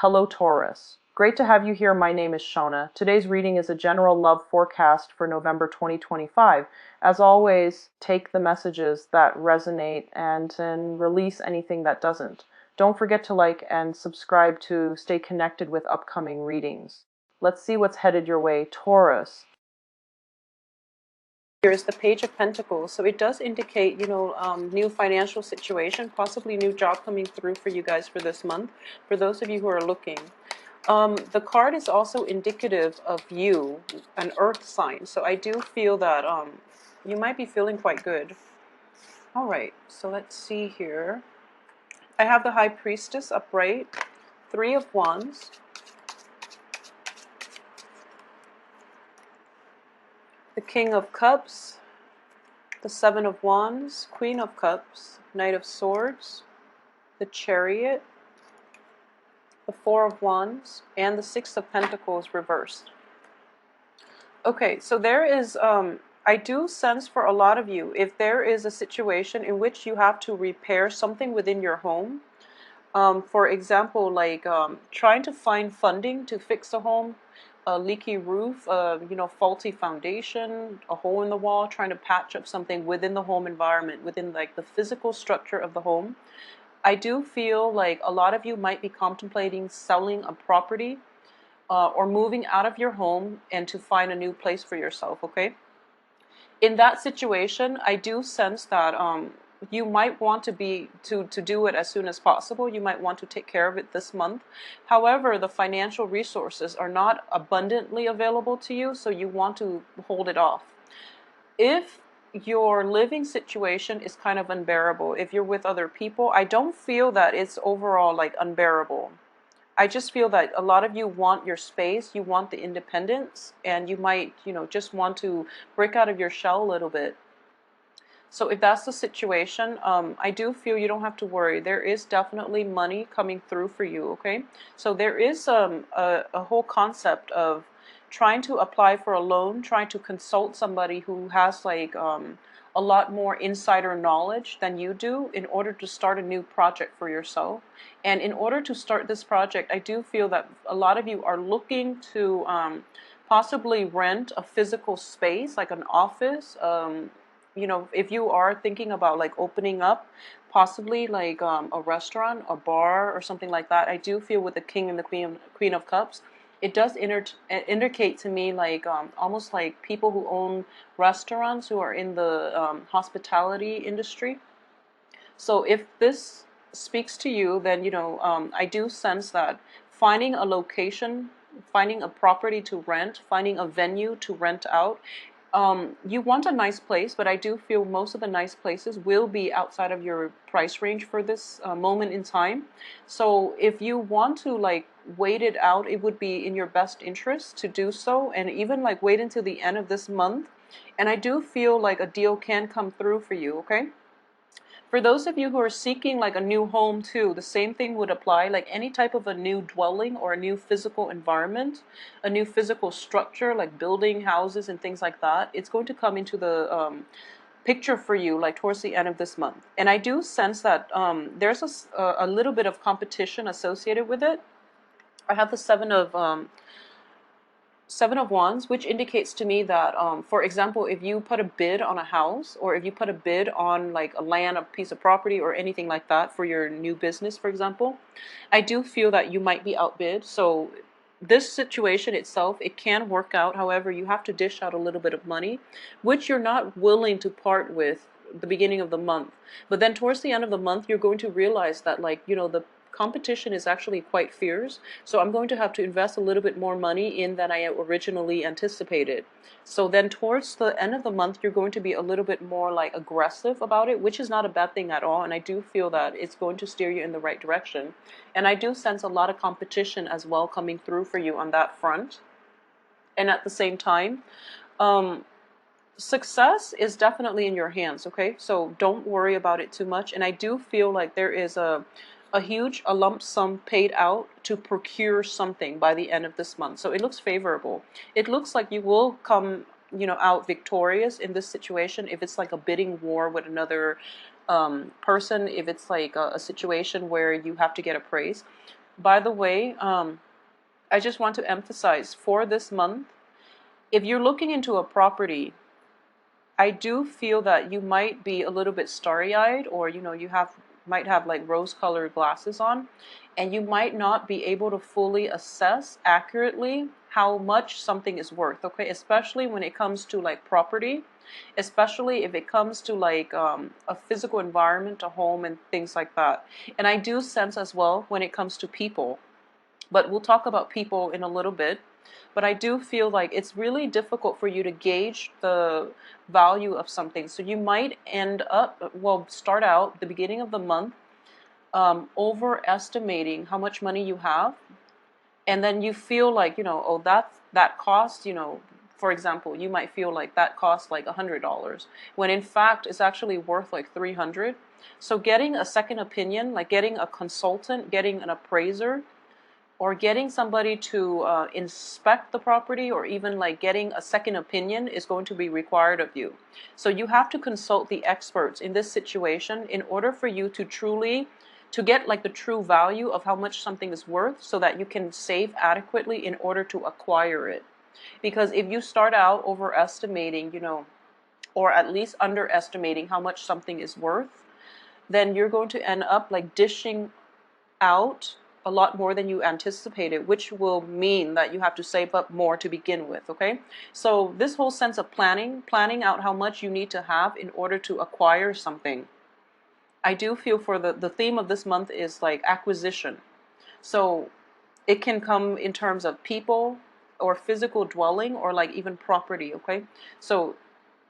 Hello, Taurus. Great to have you here. My name is Shona. Today's reading is a general love forecast for November 2025. As always, take the messages that resonate and release anything that doesn't. Don't forget to like and subscribe to stay connected with upcoming readings. Let's see what's headed your way, Taurus. Here's the Page of Pentacles. So it does indicate, new financial situation, possibly new job coming through for you guys for this month, for those of you who are looking. The card is also indicative of you, an earth sign. So I do feel that you might be feeling quite good. All right, so let's see here. I have the High Priestess upright, Three of Wands, the King of Cups, the Seven of Wands, Queen of Cups, Knight of Swords, the Chariot, the Four of Wands, and the Six of Pentacles reversed. Okay, so there is, I do sense for a lot of you, if there is a situation in which you have to repair something within your home, for example, like trying to find funding to fix a home, a leaky roof, faulty foundation, a hole in the wall, trying to patch up something within the home environment, within like the physical structure of the home. I do feel like a lot of you might be contemplating selling a property or moving out of your home and to find a new place for yourself, okay? In that situation, I do sense that you might want to do it as soon as possible. You might want to take care of it this month. However, the financial resources are not abundantly available to you, so you want to hold it off. If your living situation is kind of unbearable, if you're with other people, I don't feel that it's overall like unbearable. I just feel that a lot of you want your space, you want the independence, and you might, just want to break out of your shell a little bit. So if that's the situation, I do feel you don't have to worry. There is definitely money coming through for you, okay? So there is a whole concept of trying to apply for a loan, trying to consult somebody who has like a lot more insider knowledge than you do in order to start a new project for yourself. And in order to start this project, I do feel that a lot of you are looking to possibly rent a physical space, like an office. If you are thinking about like opening up, possibly like a restaurant, a bar, or something like that, I do feel with the King and the Queen of Cups, it does indicate to me like almost like people who own restaurants, who are in the hospitality industry. So if this speaks to you, then I do sense that finding a location, finding a property to rent, finding a venue to rent out. You want a nice place, but I do feel most of the nice places will be outside of your price range for this moment in time. So if you want to like wait it out, it would be in your best interest to do so, and even like wait until the end of this month. And I do feel like a deal can come through for you, okay? For those of you who are seeking like a new home too, the same thing would apply, like any type of a new dwelling or a new physical environment, a new physical structure, like building houses and things like that. It's going to come into the picture for you like towards the end of this month. And I do sense that there's a little bit of competition associated with it. I have the Seven of Wands, which indicates to me that, for example, if you put a bid on a house, or if you put a bid on like a land, a piece of property, or anything like that for your new business, for example, I do feel that you might be outbid. So this situation itself, it can work out. However, you have to dish out a little bit of money, which you're not willing to part with the beginning of the month. But then towards the end of the month, you're going to realize that like, the competition is actually quite fierce, so I'm going to have to invest a little bit more money in than I originally anticipated. So then towards the end of the month, you're going to be a little bit more like aggressive about it, which is not a bad thing at all, and I do feel that it's going to steer you in the right direction. And I do sense a lot of competition as well coming through for you on that front. And at the same time, success is definitely in your hands, okay? So don't worry about it too much. And I do feel like there is a lump sum paid out to procure something by the end of this month. So it looks favorable. It looks like you will come, out victorious in this situation if it's like a bidding war with another person, if it's like a situation where you have to get appraised. By the way, I just want to emphasize for this month, if you're looking into a property, I do feel that you might be a little bit starry-eyed, or you might have like rose-colored glasses on, and you might not be able to fully assess accurately how much something is worth, okay? Especially when it comes to like property, especially if it comes to like a physical environment, a home, and things like that. And I do sense as well when it comes to people, but we'll talk about people in a little bit. But I do feel like it's really difficult for you to gauge the value of something. So you might end up, well, start out the beginning of the month overestimating how much money you have. And then you feel like, oh, that costs, for example, you might feel like that costs like $100, when in fact it's actually worth like 300. So getting a second opinion, like getting a consultant, getting an appraiser, or getting somebody to inspect the property, or even like getting a second opinion, is going to be required of you. So you have to consult the experts in this situation in order for you to get like the true value of how much something is worth, so that you can save adequately in order to acquire it. Because if you start out overestimating, or at least underestimating how much something is worth, then you're going to end up like dishing out a lot more than you anticipated, which will mean that you have to save up more to begin with, okay? So this whole sense of planning out how much you need to have in order to acquire something. I do feel for the theme of this month is like acquisition. So it can come in terms of people, or physical dwelling, or like even property, okay? So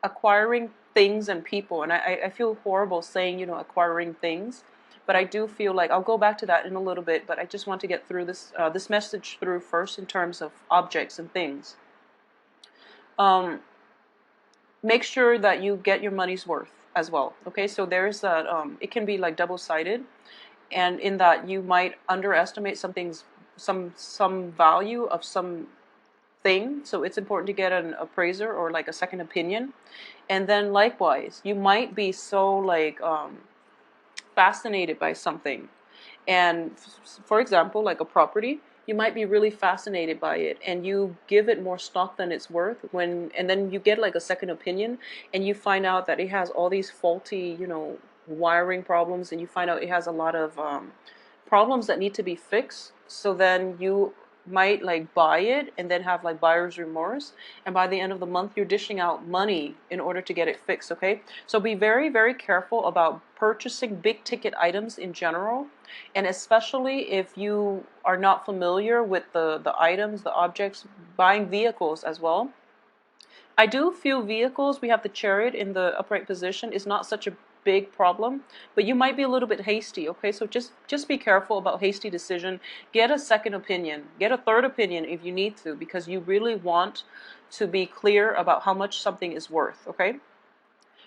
acquiring things and people, and I feel horrible saying, acquiring things, but I do feel like I'll go back to that in a little bit. But I just want to get through this message through first in terms of objects and things. Um, Make sure that you get your money's worth as well. Okay, so there's that. It can be like double-sided, and in that you might underestimate some value of some thing. So it's important to get an appraiser or like a second opinion. And then likewise, you might be so like fascinated by something. And for example, like a property, you might be really fascinated by it, and you give it more stock than it's worth, and then you get like a second opinion, and you find out that it has all these faulty, wiring problems, and you find out it has a lot of problems that need to be fixed. So then you might like buy it and then have like buyer's remorse, and by the end of the month you're dishing out money in order to get it fixed, okay? So be very, very careful about purchasing big ticket items in general, and especially if you are not familiar with the items, the objects. Buying vehicles as well. I do feel vehicles, we have the Chariot in the upright position, is not such a big problem, but you might be a little bit hasty, okay? So just be careful about hasty decision. Get a second opinion, get a third opinion if you need to, because you really want to be clear about how much something is worth, okay?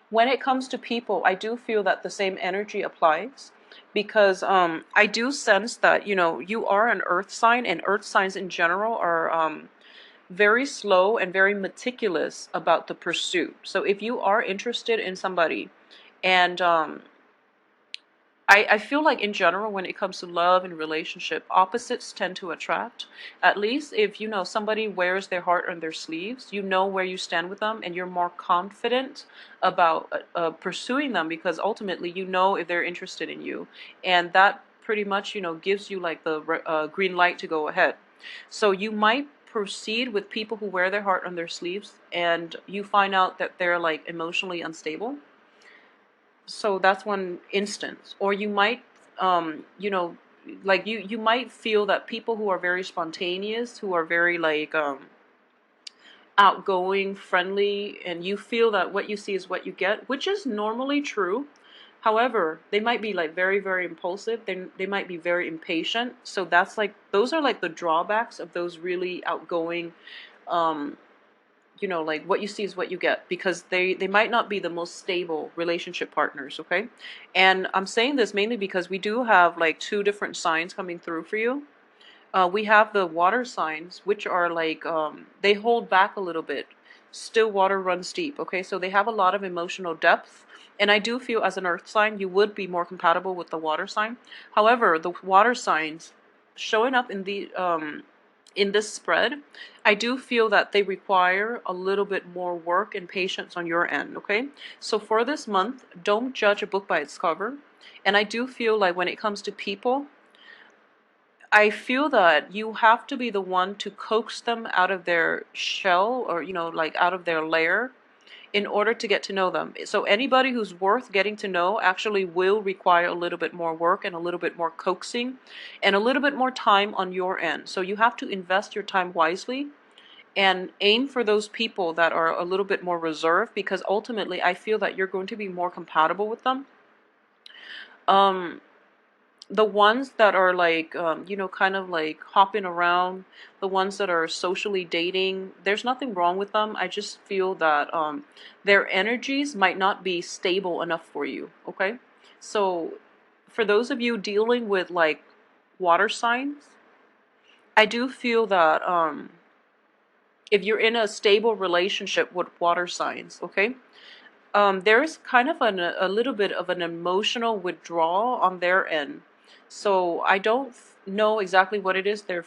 When it comes to people, I do feel that the same energy applies, because I do sense that, you are an earth sign, and earth signs in general are very slow and very meticulous about the pursuit. So if you are interested in somebody, and I feel like in general, when it comes to love and relationship, opposites tend to attract. At least if somebody wears their heart on their sleeves, you know where you stand with them, and you're more confident about pursuing them, because ultimately you know if they're interested in you, and that pretty much gives you like the green light to go ahead. So you might proceed with people who wear their heart on their sleeves, and you find out that they're like emotionally unstable. So that's one instance. Or you might like you might feel that people who are very spontaneous, who are very like outgoing, friendly, and you feel that what you see is what you get, which is normally true. However, they might be like very, very impulsive. They might be very impatient. So those are like the drawbacks of those really outgoing, like what you see is what you get, because they might not be the most stable relationship partners, okay? And I'm saying this mainly because we do have like two different signs coming through for you. We have the water signs, which are like, they hold back a little bit. Still water runs deep, okay? So they have a lot of emotional depth. And I do feel as an earth sign, you would be more compatible with the water sign. However, the water signs, showing up in this spread, I do feel that they require a little bit more work and patience on your end, okay? So for this month, don't judge a book by its cover. And I do feel like when it comes to people, I feel that you have to be the one to coax them out of their shell, or, like out of their lair, in order to get to know them. So anybody who's worth getting to know actually will require a little bit more work and a little bit more coaxing and a little bit more time on your end. So you have to invest your time wisely and aim for those people that are a little bit more reserved, because ultimately I feel that you're going to be more compatible with them. Um, the ones that are like, kind of like hopping around, the ones that are socially dating, there's nothing wrong with them. I just feel that their energies might not be stable enough for you, okay? So for those of you dealing with like water signs, I do feel that if you're in a stable relationship with water signs, okay, there's kind of a little bit of an emotional withdrawal on their end. So I don't know exactly what it is they're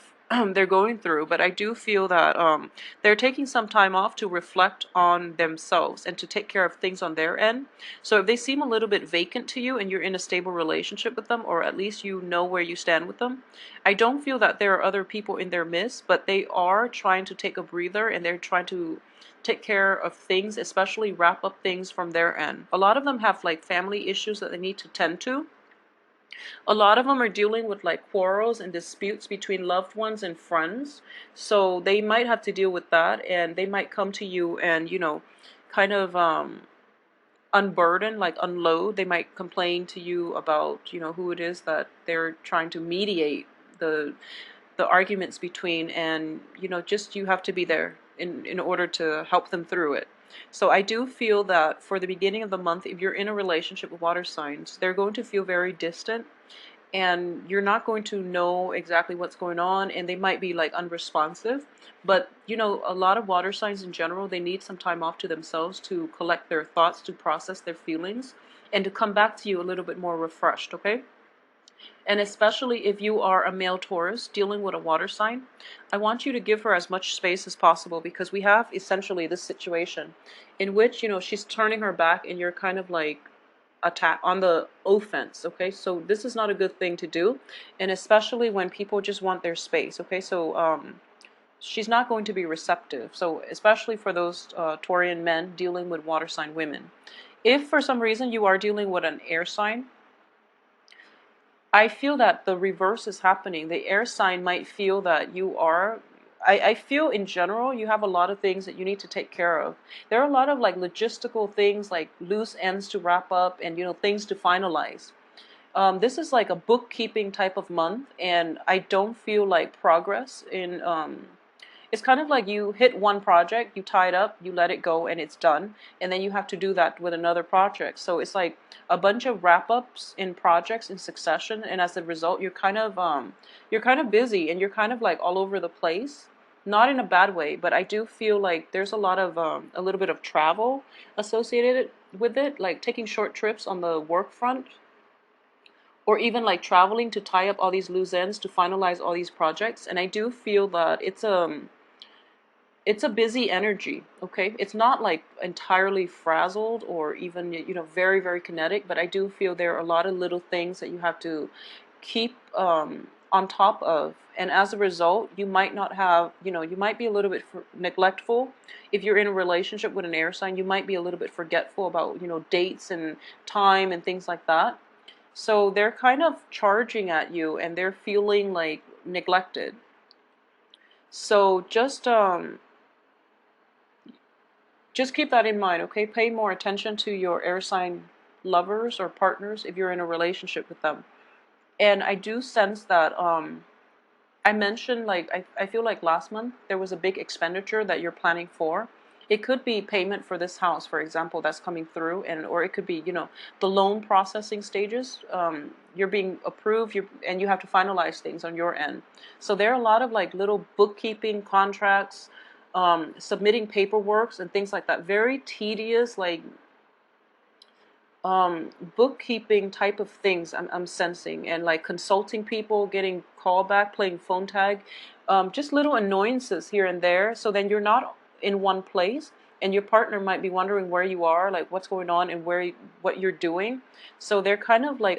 going through, but I do feel that they're taking some time off to reflect on themselves and to take care of things on their end. So if they seem a little bit vacant to you and you're in a stable relationship with them, or at least you know where you stand with them, I don't feel that there are other people in their midst, but they are trying to take a breather and they're trying to take care of things, especially wrap up things from their end. A lot of them have like family issues that they need to tend to. A lot of them are dealing with like quarrels and disputes between loved ones and friends. So they might have to deal with that, and they might come to you and, kind of unburden, like unload. They might complain to you about, who it is that they're trying to mediate the the arguments between, and just you have to be there in order to help them through it. So I do feel that for the beginning of the month, if you're in a relationship with water signs, they're going to feel very distant, and you're not going to know exactly what's going on, and they might be like unresponsive. But a lot of water signs in general, they need some time off to themselves to collect their thoughts, to process their feelings, and to come back to you a little bit more refreshed, okay? And especially if you are a male Taurus dealing with a water sign, I want you to give her as much space as possible, because we have essentially this situation in which, she's turning her back and you're kind of like attack on the offense, okay? So this is not a good thing to do, and especially when people just want their space, okay? So she's not going to be receptive. So especially for those Taurian men dealing with water sign women. If for some reason you are dealing with an air sign, I feel that the reverse is happening. The air sign might feel that you are. I feel in general you have a lot of things that you need to take care of. There are a lot of like logistical things, like loose ends to wrap up, and things to finalize. This is like a bookkeeping type of month, and I don't feel like progress in it's kind of like you hit one project, you tie it up, you let it go, and it's done. And then you have to do that with another project. So it's like a bunch of wrap-ups in projects in succession, and as a result, you're kind of busy and you're kind of like all over the place. Not in a bad way, but I do feel like there's a lot of a little bit of travel associated with it, like taking short trips on the work front, or even like traveling to tie up all these loose ends to finalize all these projects. And I do feel that it's a busy energy, okay? It's not like entirely frazzled or even, very, very kinetic, but I do feel there are a lot of little things that you have to keep on top of. And as a result, you might not have, you might be a little bit neglectful. If you're in a relationship with an air sign, you might be a little bit forgetful about, dates and time and things like that. So they're kind of charging at you and they're feeling like neglected. So just keep that in mind, okay? Pay more attention to your air sign lovers or partners if you're in a relationship with them. And I do sense that I mentioned, like, I feel like last month there was a big expenditure that you're planning for. It could be payment for this house, for example, that's coming through, and or it could be, the loan processing stages. You're being approved, and you have to finalize things on your end. So there are a lot of like little bookkeeping contracts, submitting paperwork and things like that. Very tedious, like bookkeeping type of things I'm sensing, and like consulting people, getting callback, playing phone tag, just little annoyances here and there. So then you're not in one place, and your partner might be wondering where you are, like what's going on and what you're doing. So they're kind of like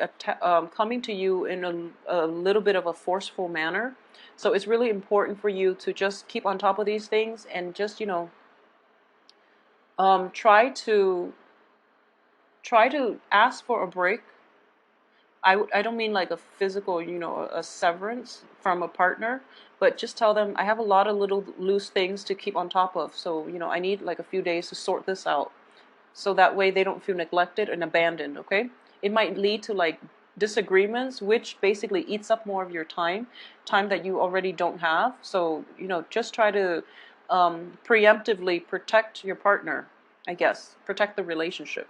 coming to you in a little bit of a forceful manner. So it's really important for you to just keep on top of these things and just, try to ask for a break. I don't mean like a physical, a severance from a partner, but just tell them I have a lot of little loose things to keep on top of. So, I need like a few days to sort this out. So that way they don't feel neglected and abandoned, okay? It might lead to like disagreements, which basically eats up more of your time that you already don't have. So, just try to preemptively protect your partner, I guess, protect the relationship.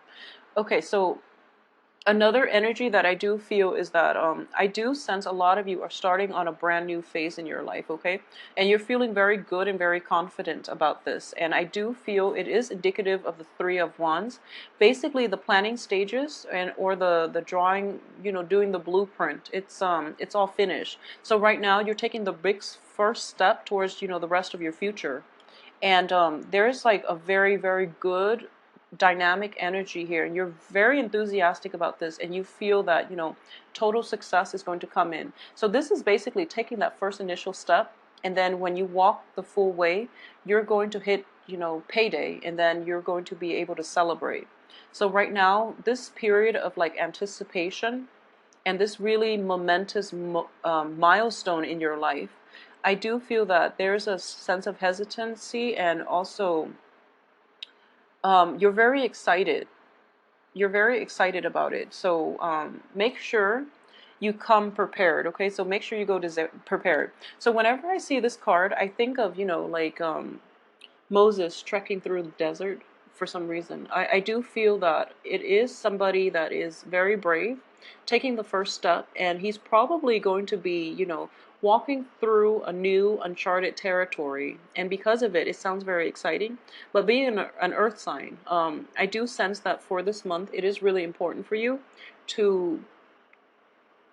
Okay, so another energy that I do feel is that I do sense a lot of you are starting on a brand new phase in your life, okay? And you're feeling very good and very confident about this. And I do feel it is indicative of the Three of Wands. Basically, the planning stages or the drawing, doing the blueprint. It's all finished. So right now you're taking the big first step towards, the rest of your future. And there's like a very, very good dynamic energy here, and you're very enthusiastic about this, and you feel that total success is going to come in. So this is basically taking that first initial step, and then when you walk the full way, you're going to hit payday, and then you're going to be able to celebrate. So right now, this period of like anticipation and this really momentous milestone in your life, I do feel that there's a sense of hesitancy, and also you're very excited. You're very excited about it. So make sure you come prepared, okay? So make sure you go prepared. So whenever I see this card, I think of, like Moses trekking through the desert for some reason. I do feel that it is somebody that is very brave, taking the first step, and he's probably going to be, walking through a new uncharted territory. And because of it, it sounds very exciting. But being an earth sign, I do sense that for this month, it is really important for you to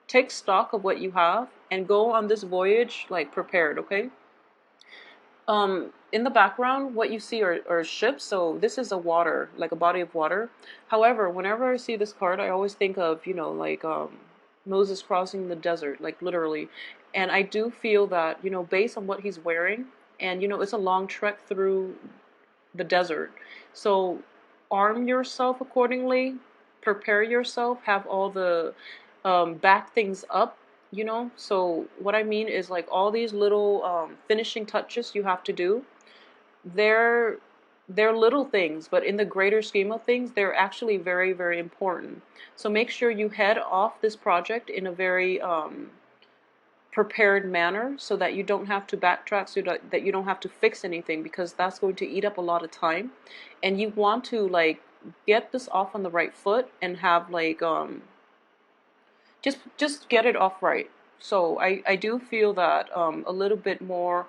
take stock of what you have and go on this voyage like prepared, okay? In the background, what you see are ships. So this is a water, like a body of water. However, whenever I see this card, I always think of, like Moses crossing the desert, like literally. And I do feel that, based on what he's wearing, and, it's a long trek through the desert. So arm yourself accordingly, prepare yourself, have all the back things up, So what I mean is like all these little finishing touches you have to do. They're they're little things, but in the greater scheme of things, they're actually very, very important. So make sure you head off this project in a very prepared manner, so that you don't have to backtrack, so that you don't have to fix anything, because that's going to eat up a lot of time. And you want to like get this off on the right foot and have like just get it off right. So I do feel that a little bit more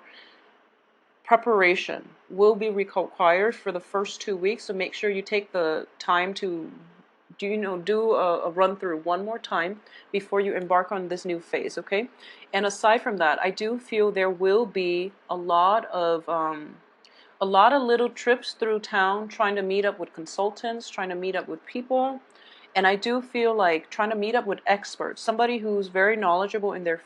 preparation will be required for the first 2 weeks. So make sure you take the time to do a run through one more time before you embark on this new phase, okay? And aside from that, I do feel there will be a lot of little trips through town, trying to meet up with consultants, trying to meet up with people. And I do feel like trying to meet up with experts, somebody who's very knowledgeable in their